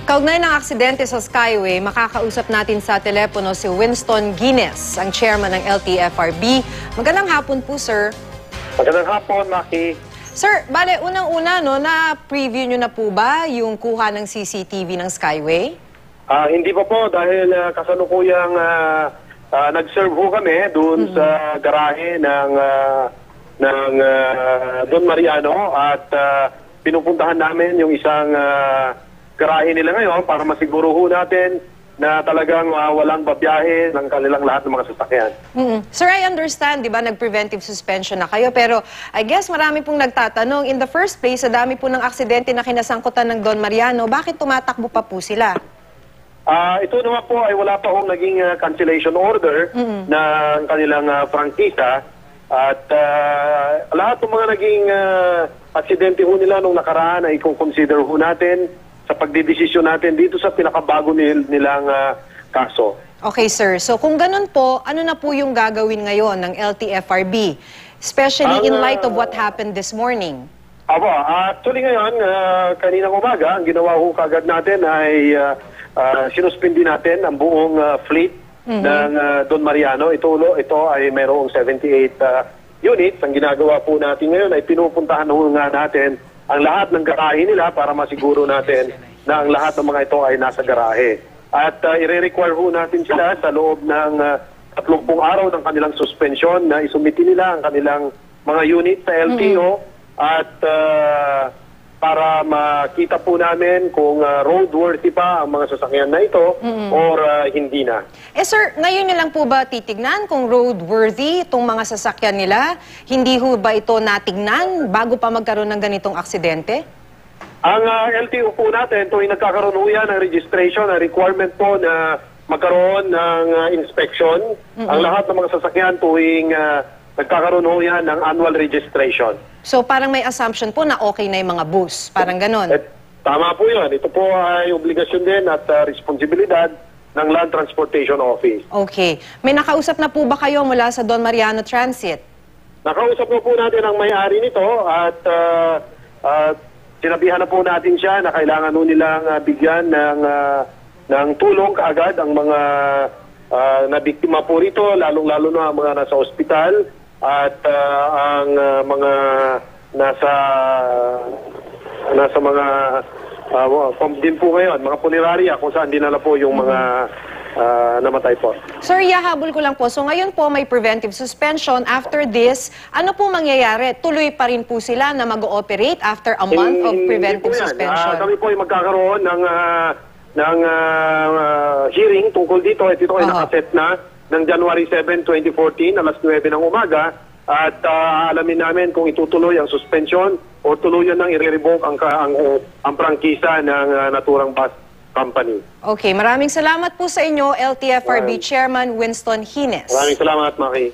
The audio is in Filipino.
Kaugnay ng aksidente sa Skyway, makakausap natin sa telepono si Winston Guines, ang chairman ng LTFRB. Magandang hapon po, sir. Magandang hapon, Maki. Sir, bale, unang-una, na-preview nyo na po ba yung kuha ng CCTV ng Skyway? Hindi pa po dahil kasalukuyang nag-serve ho kami doon sa garahe ng Don Mariano at pinupuntahan namin yung isang garahe nila ngayon para masiguro ho natin na talagang walang babiyahe ng kanilang lahat ng mga sasakyan. Sir, I understand, di ba, nag-preventive suspension na kayo, pero I guess marami pong nagtatanong, in the first place, sa dami po ng aksidente na kinasangkutan ng Don Mariano, bakit tumatakbo pa po sila? Ito naman po ay wala pa hong naging cancellation order ng kanilang prangkisa at lahat ng mga naging aksidente ho nila nung nakaraan ay i-consider ho natin sa pagdidesisyon natin dito sa pinakabago nilang kaso. Okay, sir. So kung ganun po, ano na po yung gagawin ngayon ng LTFRB? Especially in light of what happened this morning. Actually ngayon, kaninang umaga, ang ginawa ho kagad natin ay sinuspindi natin ang buong fleet ng Don Mariano. Ito ay mayroong 78 units. Ang ginagawa po natin ngayon ay pinupuntahan ho nga natin ang lahat ng garahe nila para masiguro natin na ang lahat ng mga ito ay nasa garahe. At i-require ho natin sila sa loob ng 30 araw ng kanilang suspension na isumiti nila ang kanilang mga unit sa LTO at para makita po namin kung roadworthy pa ang mga sasakyan na ito or hindi na. Sir, ngayon niyo lang po ba titignan kung roadworthy itong mga sasakyan nila? Hindi ho ba ito natignan bago pa magkaroon ng ganitong aksidente? Ang LTO po natin, tuwing nagkakaroon ho yan ng registration, ang requirement po na magkaroon ng inspection. Ang lahat ng mga sasakyan tuwing nagkakaroon ho yan ng annual registration. So parang may assumption po na okay na yung mga bus, parang ganon. Tama po yun. Ito po ay obligasyon din at responsibilidad ng Land Transportation Office. Okay. May nakausap na po ba kayo mula sa Don Mariano Transit? Nakausap po natin ang may-ari nito at sinabihan na po natin siya na kailangan po nilang bigyan ng tulong kaagad ang mga nabiktima po rito, lalong-lalo na ang mga nasa ospital at ang mga nasa mga din po ngayon, mga punerarya kung saan dinala po yung mga namatay po. Sir, yahabol ko lang po. So ngayon po may preventive suspension. After this, ano po mangyayari? Tuloy pa rin po sila na mag-ooperate after a month of preventive suspension? Kami po ay magkakaroon ng hearing tungkol dito. Ito ay nakaset na ng January 7, 2014, alas 9 ng umaga. At alamin namin kung itutuloy ang suspension o tuluyan nang i-revoke ang prangkisa ng naturang bus company. Okay, maraming salamat po sa inyo, LTFRB Chairman Winston Guines. Maraming salamat, Maki.